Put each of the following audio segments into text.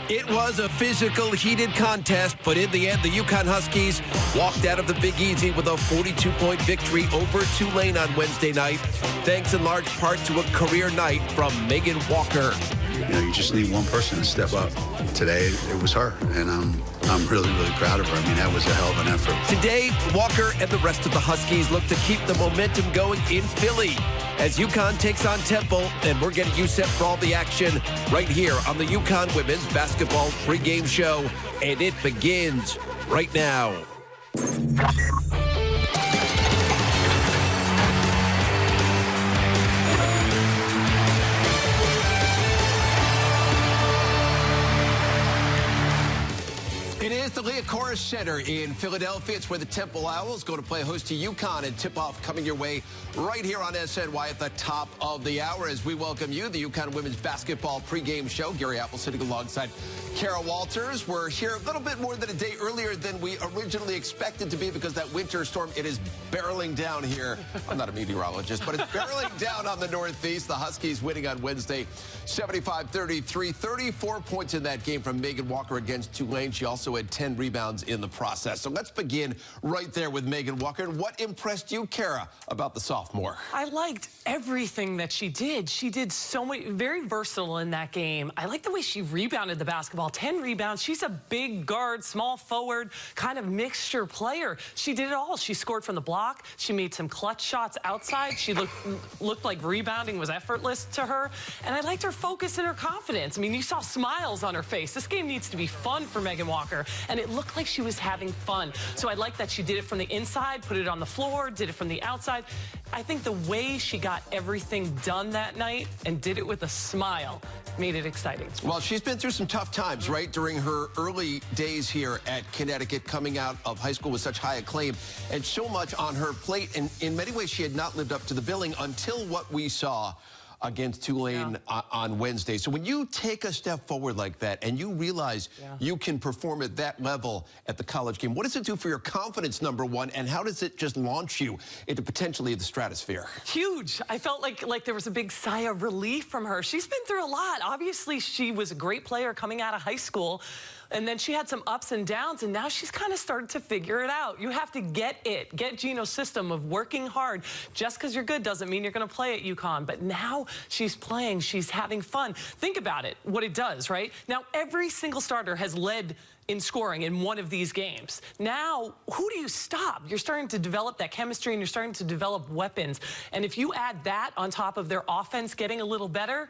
It was a physical, heated contest, but in the end, the UConn Huskies walked out of the Big Easy with a 42-point victory over Tulane on Wednesday night, thanks in large part to a career night from Megan Walker. You know, you just need one person to step up. Today, it was her, and I'm really, really proud of her. I mean, that was a hell of an effort. Today, Walker and the rest of the Huskies look to keep the momentum going in Philly as UConn takes on Temple, and we're getting you set for all the action right here on the UConn Women's Basketball pregame show, and it begins right now. It is the Liacouras Center in Philadelphia. It's where the Temple Owls go to play host to UConn, and tip-off coming your way right here on SNY at the top of the hour as we welcome you, the UConn Women's Basketball pregame show. Gary Apple sitting alongside Kara Walters. We're here a little bit more than a day earlier than we originally expected to be because that winter storm, it is barreling down here. I'm not a meteorologist, but it's barreling down on the Northeast. The Huskies winning on Wednesday, 75-33, 34 points in that game from Megan Walker against Tulane. She also had 10 rebounds in the process. So let's begin right there with Megan Walker. And what impressed you, Kara, about the sophomore? I liked everything that she did. She did so much, very versatile in that game. I like the way she rebounded the basketball. 10 rebounds. She's a big guard, small forward, kind of mixture player. She did it all. She scored from the block. She made some clutch shots outside. She looked like rebounding was effortless to her. And I liked her focus and her confidence. I mean, you saw smiles on her face. This game needs to be fun for Megan Walker. And it looked like she was having fun. So I like that she did it from the inside, put it on the floor, did it from the outside. I think the way she got everything done that night and did it with a smile made it exciting. Well, she's been through some tough times, right, during her early days here at Connecticut, coming out of high school with such high acclaim and so much on her plate. And in many ways, she had not lived up to the billing until what we saw against Tulane on Wednesday. So when you take a step forward like that and you realize you can perform at that level at the college game, what does it do for your confidence, number one, and how does it just launch you into potentially the stratosphere? Huge. I felt like there was a big sigh of relief from her. She's been through a lot. Obviously, she was a great player coming out of high school. And then she had some ups and downs, and now she's kind of started to figure it out. You have to get Gino's system of working hard. Just because you're good doesn't mean you're going to play at UConn. But now she's playing, she's having fun. Think about it, what it does, right? Now, every single starter has led in scoring in one of these games. Now, who do you stop? You're starting to develop that chemistry, and you're starting to develop weapons. And if you add that on top of their offense getting a little better,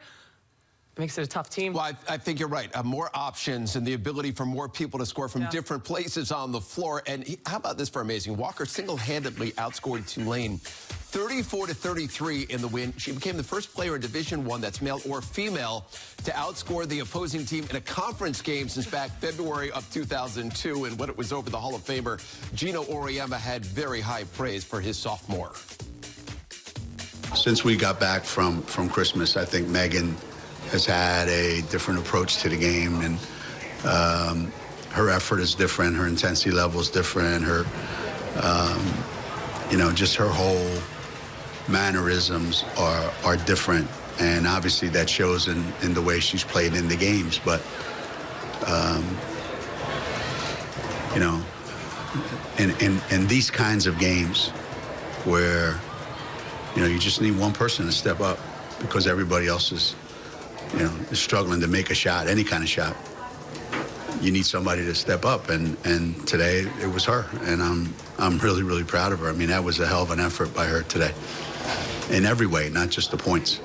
makes it a tough team. Well, I think you're right. More options and the ability for more people to score from different places on the floor. And how about this for amazing? Walker single-handedly outscored Tulane 34-33 in the win. She became the first player in Division I that's male or female to outscore the opposing team in a conference game since back February of 2002. And when it was over, the Hall of Famer Gino Auriemma had very high praise for his sophomore. Since we got back from Christmas, I think Megan has had a different approach to the game, and her effort is different, her intensity level is different, her, you know, just her whole mannerisms are different, and obviously that shows in the way she's played in the games. But, you know, in these kinds of games where, you know, you just need one person to step up because everybody else is, you know, is struggling to make a shot, any kind of shot. You need somebody to step up, and today it was her, and I'm really, really proud of her. I mean, that was a hell of an effort by her today, in every way, not just the points.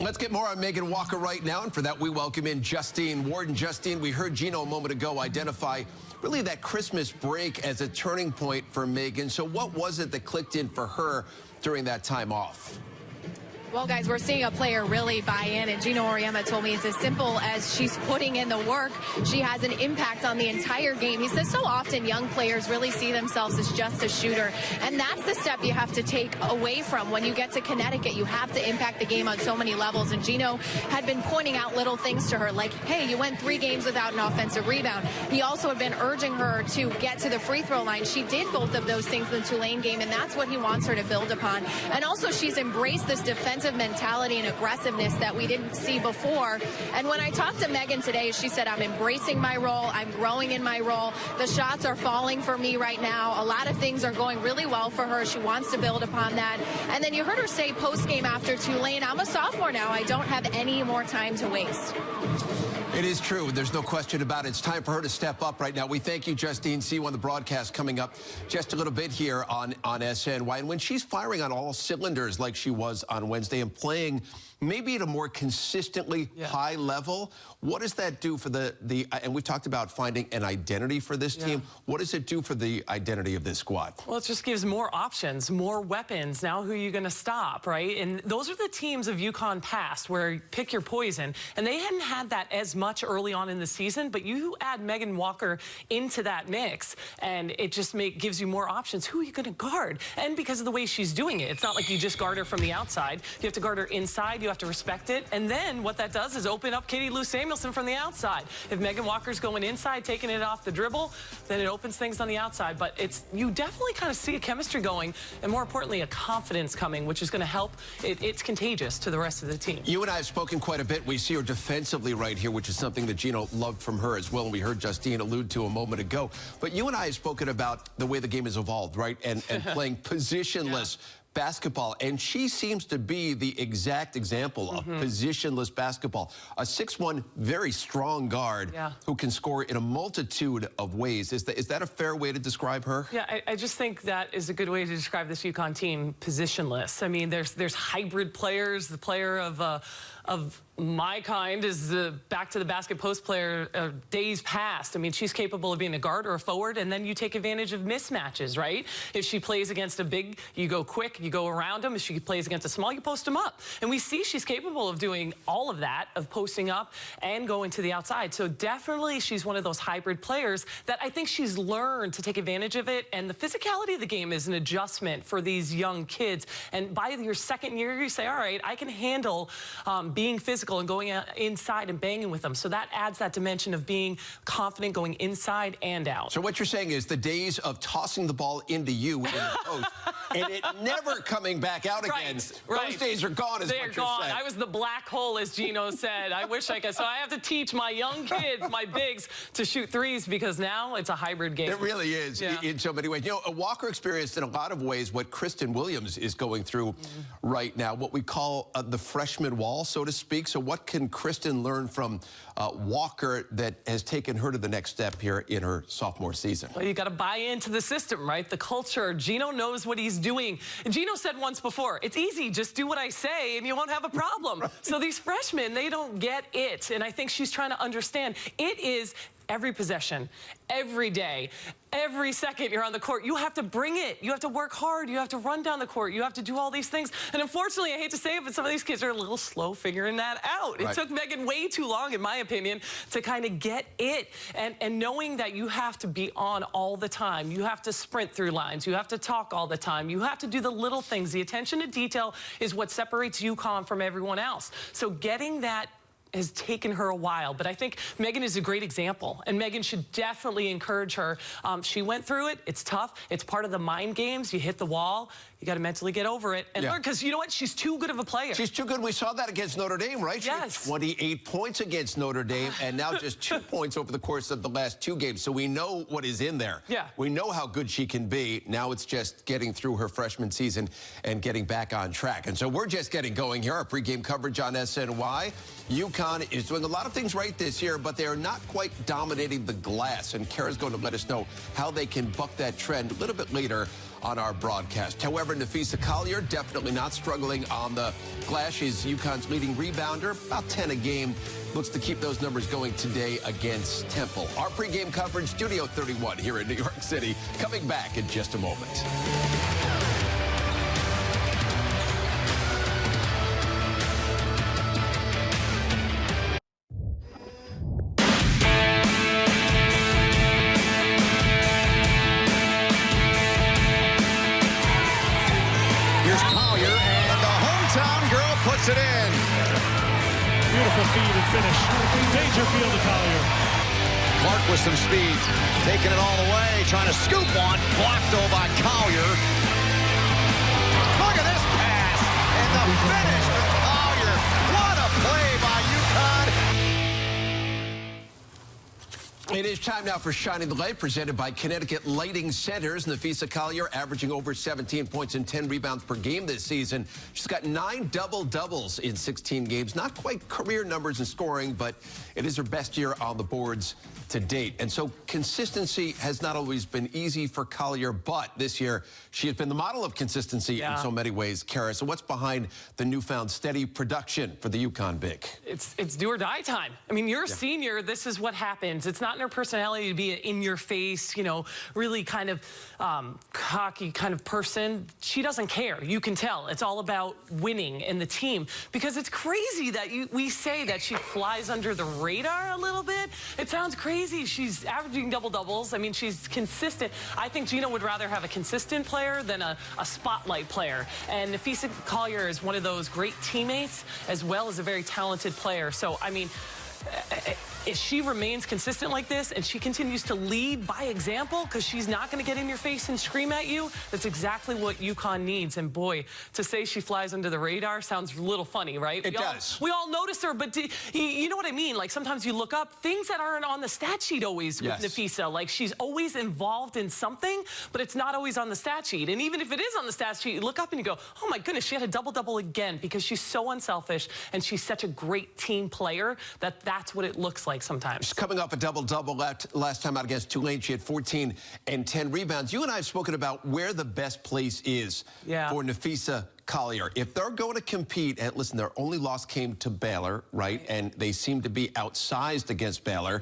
Let's get more on Megan Walker right now, and for that we welcome in Justine Warden. Justine, we heard Gino a moment ago identify really that Christmas break as a turning point for Megan. So what was it that clicked in for her during that time off? Well, guys, we're seeing a player really buy in, and Gino Auriemma told me it's as simple as she's putting in the work. She has an impact on the entire game. He says so often young players really see themselves as just a shooter, and that's the step you have to take away from when you get to Connecticut. You have to impact the game on so many levels, and Gino had been pointing out little things to her, like, hey, you went 3 games without an offensive rebound. He also had been urging her to get to the free throw line. She did both of those things in the Tulane game, and that's what he wants her to build upon. And also, she's embraced this defensive defensive mentality and aggressiveness that we didn't see before. And when I talked to Megan today, she said, I'm embracing my role. I'm growing in my role. The shots are falling for me right now. A lot of things are going really well for her. She wants to build upon that. And then you heard her say post-game after Tulane, I'm a sophomore now. I don't have any more time to waste. It is true. There's no question about it. It's time for her to step up right now. We thank you, Justine. See you on the broadcast coming up just a little bit here on SNY. And when she's firing on all cylinders like she was on Wednesday and playing maybe at a more consistently high level, what does that do for the and we've talked about finding an identity for this team. What does it do for the identity of this squad? Well, it just gives more options, more weapons. Now who are you going to stop, right? And those are the teams of UConn past where you pick your poison. And they hadn't had that as much early on in the season, but you add Megan Walker into that mix, and it just gives you more options. Who are you going to guard? And because of the way she's doing it, it's not like you just guard her from the outside. You have to guard her inside. You have to respect it. And then what that does is open up Katie Lou Samuelson from the outside. If Megan Walker's going inside, taking it off the dribble, then it opens things on the outside. But you definitely kind of see a chemistry going, and more importantly, a confidence coming, which is going to help. It's contagious to the rest of the team. You and I have spoken quite a bit. We see her defensively right here, which is something that Gino loved from her as well, and we heard Justine allude to a moment ago. But you and I have spoken about the way the game has evolved, right? And playing positionless basketball, and she seems to be the exact example of positionless basketball. A 6'1", very strong guard who can score in a multitude of ways. Is that a fair way to describe her? Yeah, I just think that is a good way to describe this UConn team, positionless. I mean, there's hybrid players. The player of my kind is the back to the basket post player of days past. I mean, she's capable of being a guard or a forward, and then you take advantage of mismatches, right? If she plays against a big, you go quick, you go around them. If she plays against a small, you post them up. And we see she's capable of doing all of that, of posting up and going to the outside. So definitely she's one of those hybrid players that I think she's learned to take advantage of it. And the physicality of the game is an adjustment for these young kids. And by your second year, you say, all right, I can handle being physical and going inside and banging with them. So that adds that dimension of being confident going inside and out. So what you're saying is the days of tossing the ball into you in the post and it never coming back out again, those days are gone, is what you're saying. I was the black hole, as Gino said. I wish I could. So I have to teach my young kids, my bigs, to shoot threes, because now it's a hybrid game. It really is in so many ways. You know, Walker experienced in a lot of ways what Kristen Williams is going through right now, what we call the freshman wall, so to speak. So what can Kristen learn from Walker that has taken her to the next step here in her sophomore season? Well, you got to buy into the system, right? The culture. Gino knows what he's doing. And Gino said once before, it's easy, just do what I say and you won't have a problem. So these freshmen, they don't get it. And I think she's trying to understand it is every possession, every day, every second you're on the court. You have to bring it. You have to work hard. You have to run down the court. You have to do all these things. And unfortunately, I hate to say it, but some of these kids are a little slow figuring that out. It took Megan way too long, in my opinion, to kind of get it. And knowing that you have to be on all the time. You have to sprint through lines. You have to talk all the time. You have to do the little things. The attention to detail is what separates UConn from everyone else. So getting that has taken her a while, but I think Megan is a great example, and Megan should definitely encourage her. She went through it. It's tough. It's part of the mind games. You hit the wall. You got to mentally get over it and learn, because you know what? She's too good of a player. She's too good. We saw that against Notre Dame, right? Yes. She had 28 points against Notre Dame, and now just 2 points over the course of the last 2 games. So we know what is in there. We know how good she can be. Now it's just getting through her freshman season and getting back on track. And so we're just getting going here. Our pregame coverage on SNY. UConn is doing a lot of things right this year, but they are not quite dominating the glass. And Kara's going to let us know how they can buck that trend a little bit later on our broadcast. However, Nafisa Collier definitely not struggling on the glass. She's UConn's leading rebounder, about 10 a game. Looks to keep those numbers going today against Temple. Our pregame coverage, Studio 31 here in New York City, coming back in just a moment. It in. Beautiful feed and finish. Dangerfield to Collier. Clark with some speed. Taking it all the way. Trying to scoop one. Blocked though by Collier. Look at this pass. And And the finish with Collier. What a play by UConn. It is time now for Shining the Light, presented by Connecticut Lighting Centers. Nafisa Collier averaging over 17 points and 10 rebounds per game this season. She's got 9 double-doubles in 16 games. Not quite career numbers in scoring, but it is her best year on the boards to date. And so consistency has not always been easy for Collier, but this year she has been the model of consistency in so many ways. Kara, so what's behind the newfound steady production for the UConn big? It's do or die time. I mean, you're a senior. This is what happens. It's not in her personality to be an in-your-face, you know, really kind of cocky kind of person. She doesn't care. You can tell. It's all about winning and the team, because it's crazy that we say that she flies under the radar a little bit. It sounds crazy. She's averaging double-doubles. I mean, she's consistent. I think Gino would rather have a consistent player than a spotlight player. And Nafisa Collier is one of those great teammates as well as a very talented player. So, I mean, if she remains consistent like this and she continues to lead by example, because she's not going to get in your face and scream at you, that's exactly what UConn needs. And boy, to say she flies under the radar sounds a little funny, right? It does. We all notice her, but you know what I mean? Like, sometimes you look up things that aren't on the stat sheet always with Nafisa. Like, she's always involved in something, but it's not always on the stat sheet. And even if it is on the stat sheet, you look up and you go, oh my goodness, she had a double-double again, because she's so unselfish and she's such a great team player that's what it looks like sometimes. She's coming off a double-double last time out against Tulane. She had 14 and 10 rebounds. You and I have spoken about where the best place is for Nafisa Collier. If they're going to compete, and listen, their only loss came to Baylor, right? And they seem to be outsized against Baylor.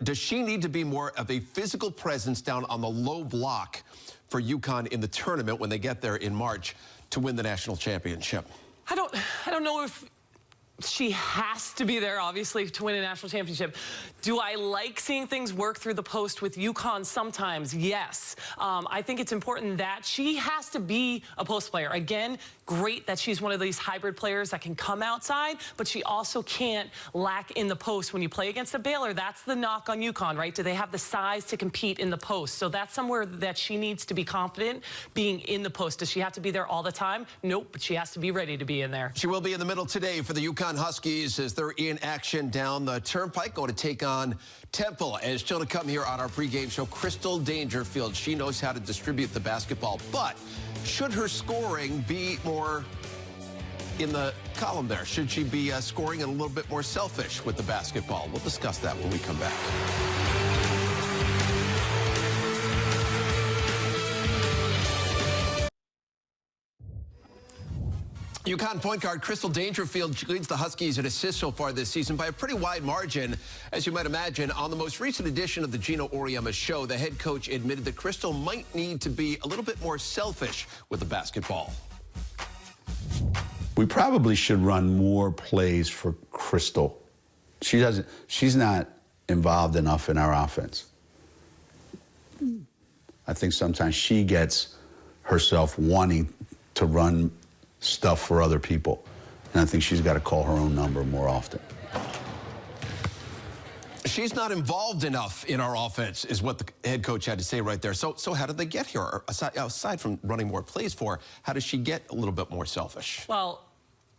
Does she need to be more of a physical presence down on the low block for UConn in the tournament when they get there in March to win the national championship? I don't know if she has to be there, obviously, to win a national championship. Do I like seeing things work through the post with UConn sometimes? Yes. I think it's important that she has to be a post player. Again, great that she's one of these hybrid players that can come outside, but she also can't lack in the post. When you play against a Baylor, that's the knock on UConn, right? Do they have the size to compete in the post? So that's somewhere that she needs to be confident being in the post. Does she have to be there all the time? Nope, but she has to be ready to be in there. She will be in the middle today for the UConn Huskies as they're in action down the turnpike, going to take on Temple. And still to come here on our pregame show, Crystal Dangerfield. She knows how to distribute the basketball, but should her scoring be more in the column there? Should she be scoring and a little bit more selfish with the basketball? We'll discuss that when we come back. UConn point guard Crystal Dangerfield leads the Huskies in assists so far this season by a pretty wide margin, as you might imagine. On the most recent edition of the Gino Auriemma Show, the head coach admitted that Crystal might need to be a little bit more selfish with the basketball. We probably should run more plays for Crystal. She's not involved enough in our offense. I think sometimes she gets herself wanting to run stuff for other people. And I think she's got to call her own number more often. She's not involved enough in our offense, is what the head coach had to say right there. So how did they get here? Aside from running more plays for her, how does she get a little bit more selfish? Well,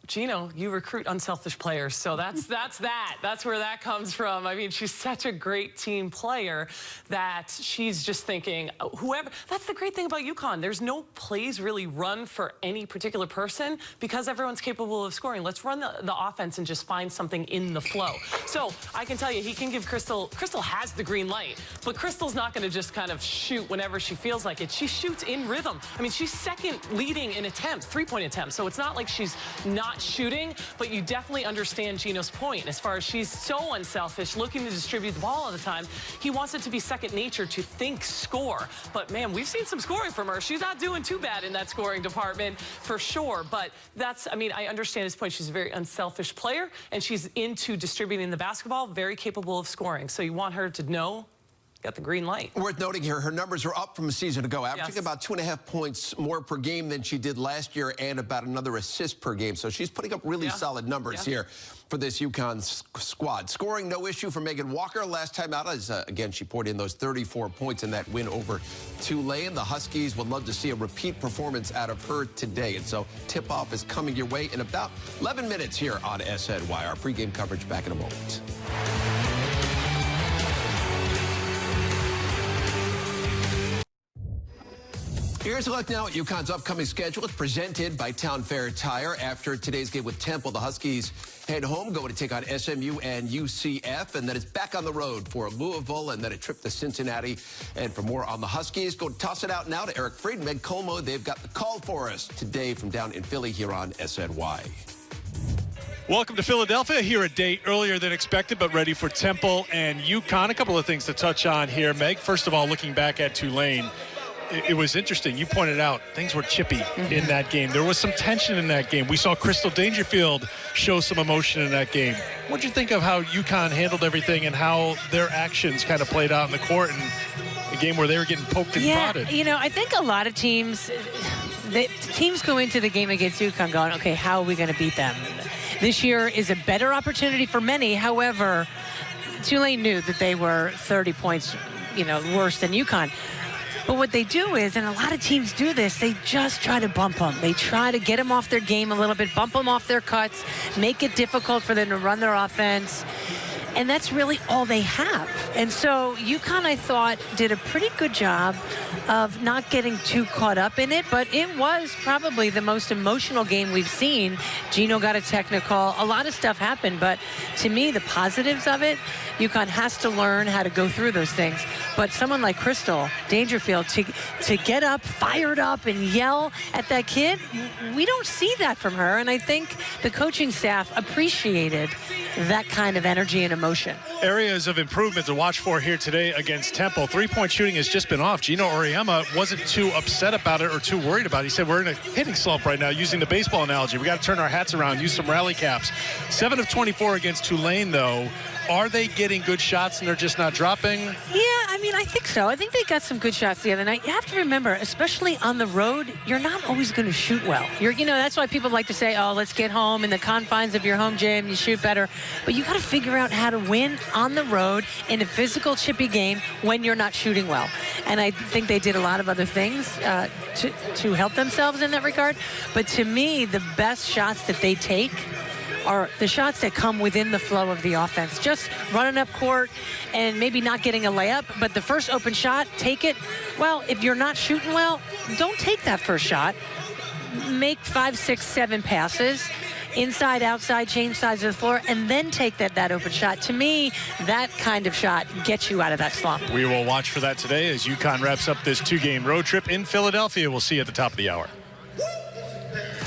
Gino, you recruit unselfish players, so that's where that comes from. I mean, she's such a great team player that she's just thinking, whoever. That's the great thing about UConn. There's no plays really run for any particular person because everyone's capable of scoring. Let's run the offense and just find something in the flow. So I can tell you, he can give Crystal has the green light, but Crystal's not going to just kind of shoot whenever she feels like it. She shoots in rhythm. I mean, she's second leading in attempts, three-point attempts, so it's not like she's not shooting, but you definitely understand Gino's point as far as she's so unselfish, looking to distribute the ball all the time. He wants it to be second nature to think score. But man, we've seen some scoring from her. She's not doing too bad in that scoring department for sure. But I mean, I understand his point. She's a very unselfish player and she's into distributing the basketball, very capable of scoring. So you want her to know got the green light. Worth noting here, her numbers are up from a season ago, averaging Yes. about 2.5 points more per game than she did last year and about another assist per game. So she's putting up really solid numbers here for this UConn squad. Scoring, no issue for Megan Walker last time out, as again, she poured in those 34 points in that win over Tulane. The Huskies would love to see a repeat performance out of her today. And so tip-off is coming your way in about 11 minutes here on SNY. Our pregame coverage back in a moment. Here's a look now at UConn's upcoming schedule. It's presented by Town Fair Tire. After today's game with Temple, the Huskies head home, going to take on SMU and UCF, and then it's back on the road for Louisville, and then a trip to Cincinnati. And for more on the Huskies, go toss it out now to Eric Fried, Meg Como. They've got the call for us today from down in Philly here on SNY. Welcome to Philadelphia. Here a day earlier than expected, but ready for Temple and UConn. A couple of things to touch on here, Meg. First of all, looking back at Tulane, it was interesting. You pointed out things were chippy in that game. There was some tension in that game. We saw Crystal Dangerfield show some emotion in that game. What did you think of how UConn handled everything and how their actions kind of played out in the court in a game where they were getting poked and prodded? You know, I think a lot of teams go into the game against UConn going, okay, how are we going to beat them? This year is a better opportunity for many. However, Tulane knew that they were 30 points, worse than UConn. But what they do is, and a lot of teams do this, they just try to bump them. They try to get them off their game a little bit, bump them off their cuts, make it difficult for them to run their offense. And that's really all they have. And so UConn, I thought, did a pretty good job of not getting too caught up in it, but it was probably the most emotional game we've seen. Gino got a technical. A lot of stuff happened, but to me, the positives of it, UConn has to learn how to go through those things. But someone like Crystal Dangerfield, to get up, fired up, and yell at that kid, we don't see that from her. And I think the coaching staff appreciated that kind of energy and emotion. Areas of improvement to watch for here today against Temple. Three-point shooting has just been off. Gino Auriemma wasn't too upset about it or too worried about it. He said, we're in a hitting slump right now, using the baseball analogy. We got to turn our hats around, use some rally caps. 7 of 24 against Tulane, though. Are they getting good shots and they're just not dropping? Yeah, I mean, I think so. I think they got some good shots the other night. You have to remember, especially on the road, you're not always going to shoot well. That's why people like to say, oh, let's get home in the confines of your home gym, you shoot better. But you got to figure out how to win on the road in a physical, chippy game when you're not shooting well. And I think they did a lot of other things to help themselves in that regard. But to me, the best shots that they take are the shots that come within the flow of the offense. Just running up court and maybe not getting a layup, but the first open shot, take it. Well, if you're not shooting well, don't take that first shot. Make 5, 6, 7 passes, inside, outside, change sides of the floor, and then take that open shot. To me, that kind of shot gets you out of that slump. We will watch for that today as UConn wraps up this 2-game road trip in Philadelphia. We'll see you at the top of the hour.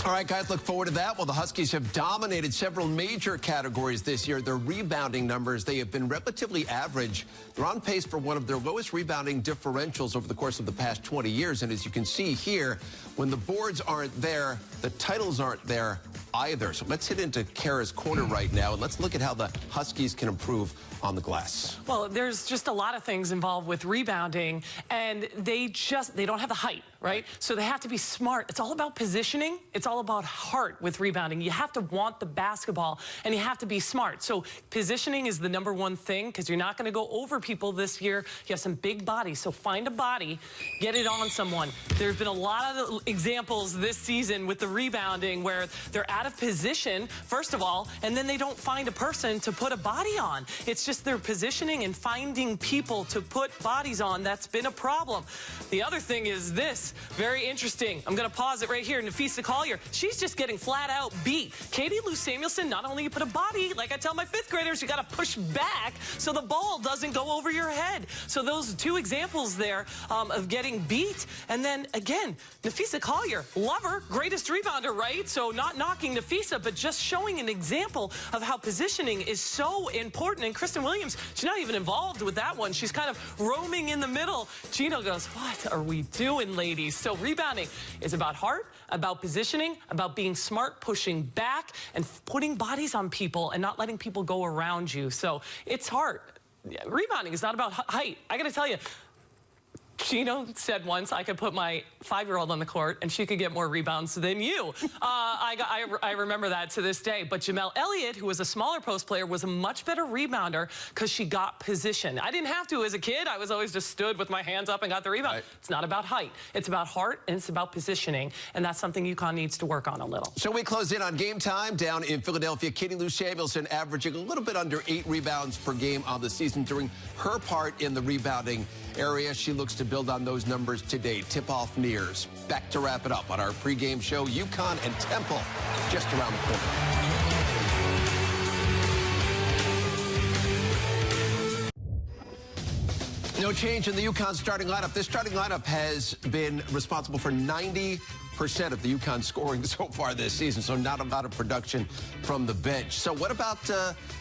All right, guys, look forward to that. Well, the Huskies have dominated several major categories this year. Their rebounding numbers, they have been relatively average. They're on pace for one of their lowest rebounding differentials over the course of the past 20 years. And as you can see here, when the boards aren't there, the titles aren't there either. So let's hit into Kara's corner right now, and let's look at how the Huskies can improve on the glass. Well, there's just a lot of things involved with rebounding, and they don't have the height, right? So they have to be smart. It's all about positioning. It's all about heart with rebounding. You have to want the basketball, and you have to be smart. So positioning is the #1 thing, because you're not going to go over people this year. You have some big bodies, so find a body, get it on someone. There's been a lot of examples this season with the rebounding where they're out of position, first of all, and then they don't find a person to put a body on. It's just their positioning and finding people to put bodies on that's been a problem. The other thing is this, very interesting. I'm going to pause it right here. Nafisa Collier, she's just getting flat out beat. Katie Lou Samuelson, not only you put a body, like I tell my 5th graders, you got to push back so the ball doesn't go over your head. So those 2 examples there of getting beat. And then again, Nafisa Collier, love her, greatest rebounder, right? So not knocking Nafisa, but just showing an example of how positioning is so important. And Kristen Williams, she's not even involved with that one. She's kind of roaming in the middle. Gino goes, what are we doing, ladies? So rebounding is about heart, about positioning, about being smart, pushing back, and putting bodies on people and not letting people go around you. So it's heart. rebounding is not about height. I got to tell you, Gino said once I could put my 5-year-old on the court and she could get more rebounds than you. I remember that to this day. But Jamel Elliott, who was a smaller post player, was a much better rebounder because she got position. I didn't have to as a kid. I was always just stood with my hands up and got the rebound. Right. It's not about height. It's about heart and it's about positioning. And that's something UConn needs to work on a little. So we close in on game time down in Philadelphia. Katie Lou Samuelson averaging a little bit under 8 rebounds per game on the season during her part in the rebounding area. She looks to build on those numbers today. Tip-off nears. Back to wrap it up on our pregame show. UConn and Temple just around the corner. No change in the UConn starting lineup. This starting lineup has been responsible for 90% of the UConn scoring so far this season, so not a lot of production from the bench. So what about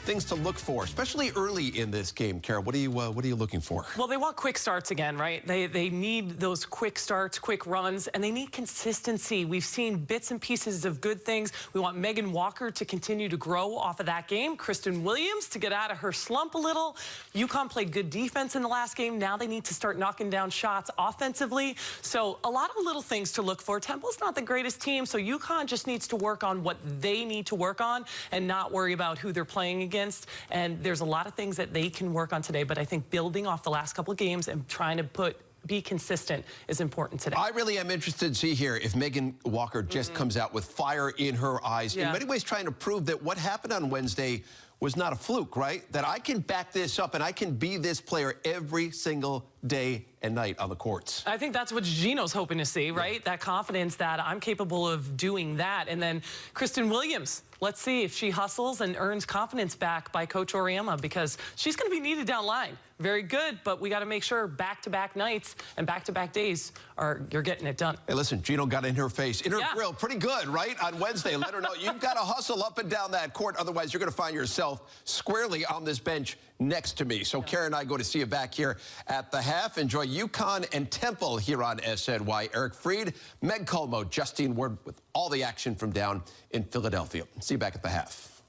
things to look for, especially early in this game, Kara? What are you looking for? Well, they want quick starts again, right? They need those quick starts, quick runs, and they need consistency. We've seen bits and pieces of good things. We want Megan Walker to continue to grow off of that game. Kristen Williams to get out of her slump a little. UConn played good defense in the last game. Now they need to start knocking down shots offensively. So a lot of little things to look for. Temple's not the greatest team, so UConn just needs to work on what they need to work on and not worry about who they're playing against. And there's a lot of things that they can work on today, but I think building off the last couple of games and trying to be consistent is important today. I really am interested to see here if Megan Walker just comes out with fire in her eyes. Yeah. In many ways trying to prove that what happened on Wednesday was not a fluke, right? That I can back this up and I can be this player every single day and night on the courts. I think that's what Gino's hoping to see, right? Yeah. That confidence that I'm capable of doing that. And then Kristen Williams, let's see if she hustles and earns confidence back by Coach Auriemma, because she's going to be needed down line. Very good, but we got to make sure back-to-back nights and back-to-back days you're getting it done. Hey, listen, Gino got in her face, in her grill, pretty good, right? On Wednesday, let her know you've got to hustle up and down that court. Otherwise, you're going to find yourself squarely on this bench next to me. So Kara and I go to see you back here at the half. Enjoy UConn and Temple here on SNY. Eric Freed, Meg Colmo, Justine Ward with all the action from down in Philadelphia. See you back at the half.